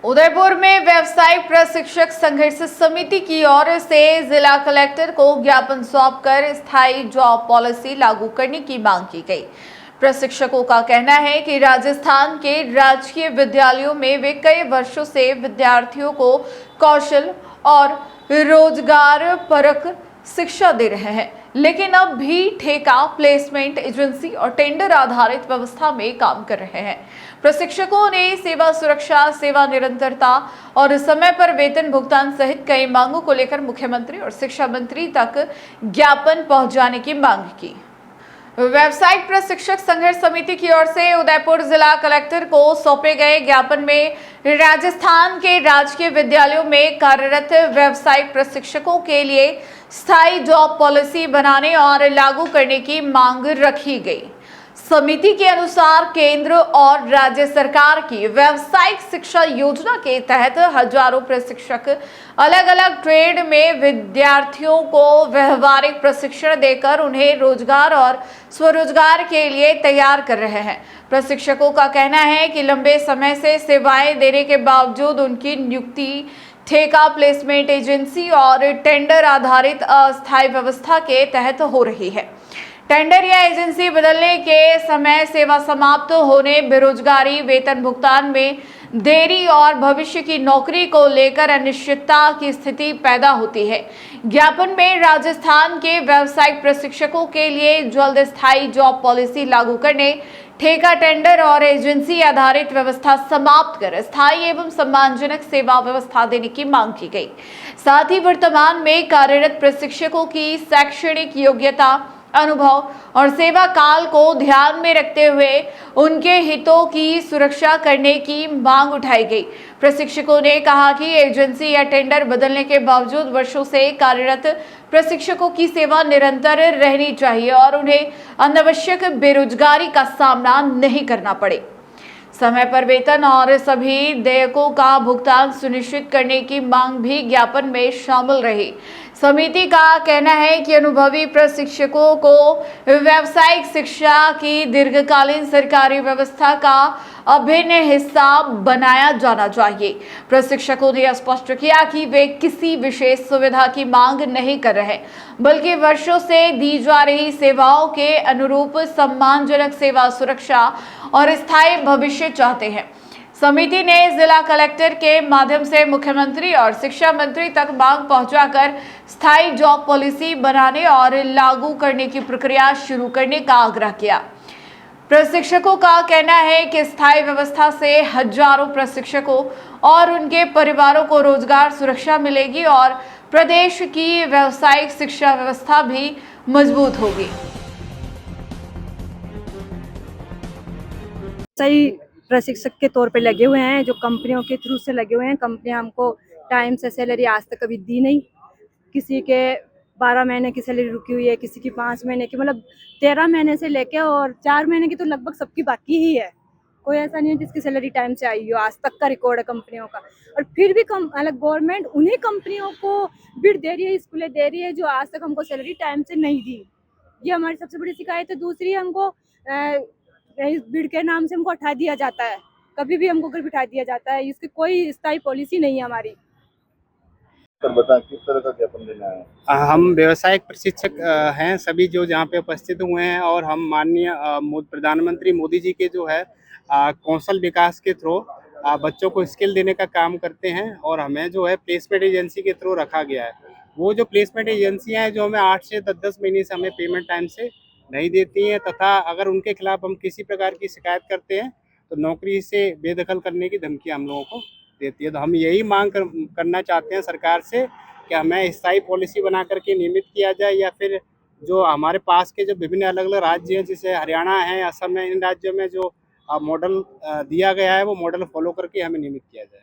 उदयपुर में व्यावसायिक प्रशिक्षक संघर्ष समिति की ओर से जिला कलेक्टर को ज्ञापन सौंपकर स्थायी जॉब पॉलिसी लागू करने की मांग की गई। प्रशिक्षकों का कहना है कि राजस्थान के राजकीय विद्यालयों में वे कई वर्षों से विद्यार्थियों को कौशल और रोजगार परक शिक्षा दे रहे हैं, लेकिन अब भी ठेका, प्लेसमेंट एजेंसी और टेंडर आधारित व्यवस्था में काम कर रहे हैं। प्रशिक्षकों ने सेवा सुरक्षा, सेवा निरंतरता और समय पर वेतन भुगतान सहित कई मांगों को लेकर मुख्यमंत्री और शिक्षा मंत्री तक ज्ञापन पहुंचाने की मांग की। व्यावसायिक प्रशिक्षक संघर्ष समिति की ओर से उदयपुर जिला कलेक्टर को सौंपे गए ज्ञापन में राजस्थान के राजकीय विद्यालयों में कार्यरत व्यावसायिक प्रशिक्षकों के लिए स्थायी जॉब पॉलिसी बनाने और लागू करने की मांग रखी गई। समिति के अनुसार केंद्र और राज्य सरकार की व्यावसायिक शिक्षा योजना के तहत हजारों प्रशिक्षक अलग अलग ट्रेड में विद्यार्थियों को व्यवहारिक प्रशिक्षण देकर उन्हें रोजगार और स्वरोजगार के लिए तैयार कर रहे हैं। प्रशिक्षकों का कहना है कि लंबे समय से सेवाएं देने के बावजूद उनकी नियुक्ति ठेका, प्लेसमेंट एजेंसी और टेंडर आधारित अस्थायी व्यवस्था के तहत हो रही है। टेंडर या एजेंसी बदलने के समय सेवा समाप्त होने, बेरोजगारी, वेतन भुगतान में देरी और भविष्य की नौकरी को लेकर अनिश्चितता की स्थिति पैदा होती है। ज्ञापन में राजस्थान के व्यावसायिक प्रशिक्षकों के लिए जल्द स्थायी जॉब पॉलिसी लागू करने, ठेका, टेंडर और एजेंसी आधारित व्यवस्था समाप्त कर स्थायी एवं सम्मानजनक सेवा व्यवस्था देने की मांग की गई। साथ ही वर्तमान में कार्यरत प्रशिक्षकों की शैक्षणिक योग्यता, अनुभव और सेवा काल को ध्यान में रखते हुए उनके हितों की सुरक्षा करने की मांग उठाई गई। प्रशिक्षकों ने कहा कि एजेंसी या टेंडर बदलने के बावजूद वर्षों से कार्यरत प्रशिक्षकों की सेवा निरंतर रहनी चाहिए और उन्हें अनावश्यक बेरोजगारी का सामना नहीं करना पड़े। समय पर वेतन और सभी देयकों का भुगतान सुनिश्चित करने की मांग भी ज्ञापन में शामिल रही। समिति का कहना है कि अनुभवी प्रशिक्षकों को व्यावसायिक शिक्षा की दीर्घकालीन सरकारी व्यवस्था का अभिन्न हिस्सा बनाया जाना चाहिए। प्रशिक्षकों ने स्पष्ट किया कि वे किसी विशेष सुविधा की मांग नहीं कर रहे, बल्कि वर्षों से दी जा रही सेवाओं के अनुरूप सम्मानजनक सेवा सुरक्षा और स्थायी भविष्य चाहते हैं। समिति ने जिला कलेक्टर के माध्यम से मुख्यमंत्री और शिक्षा मंत्री तक मांग पहुंचाकर स्थायी जॉब पॉलिसी बनाने और लागू करने की प्रक्रिया शुरू करने का आग्रह किया। प्रशिक्षकों का कहना है कि स्थायी व्यवस्था से हजारों प्रशिक्षकों और उनके परिवारों को रोजगार सुरक्षा मिलेगी और प्रदेश की व्यावसायिक शिक्षा व्यवस्था भी मजबूत होगी। सही प्रशिक्षक के तौर पे लगे हुए हैं, जो कंपनियों के थ्रू से लगे हुए हैं। कंपनियां हमको टाइम से सैलरी आज तक कभी दी नहीं। किसी के 12 महीने की सैलरी रुकी हुई है, किसी की 5 महीने की, मतलब 13 महीने से लेके और 4 महीने की तो लगभग सबकी बाकी ही है। कोई ऐसा नहीं है जिसकी सैलरी टाइम से आई हो। आज तक का रिकॉर्ड है कंपनियों का। और फिर भी अलग गवर्नमेंट उन्हीं कंपनियों को बिड दे रही है, स्कूलें दे रही है जो आज तक हमको सैलरी टाइम से नहीं दी। ये हमारी सबसे बड़ी शिकायत है। दूसरी, हमको इस बिड के नाम से हमको हटा दिया जाता है, कभी भी हमको घर बिठा दिया जाता है। इसकी कोई स्थायी पॉलिसी नहीं है हमारी। सर बताएं किस तरह का ज्ञापन देना है? हम व्यवसायिक प्रशिक्षक हैं सभी जो जहाँ पे उपस्थित हुए हैं, और हम माननीय प्रधानमंत्री मोदी जी के जो है कौशल विकास के थ्रू बच्चों को स्किल देने का काम करते हैं, और हमें जो है प्लेसमेंट एजेंसी के थ्रू रखा गया है। वो जो प्लेसमेंट एजेंसियाँ हैं जो हमें 8 से 10 महीने से हमें पेमेंट टाइम से नहीं देती हैं, तथा अगर उनके खिलाफ हम किसी प्रकार की शिकायत करते हैं तो नौकरी से बेदखल करने की धमकी हम लोगों को देती है। तो हम यही मांग करना चाहते हैं सरकार से कि हमें स्थायी पॉलिसी बना करके नियमित किया जाए, या फिर जो हमारे पास के जो विभिन्न अलग अलग राज्य हैं, जैसे हरियाणा है, असम है, इन राज्यों में जो मॉडल दिया गया है वो मॉडल फॉलो करके हमें नियमित किया जाए।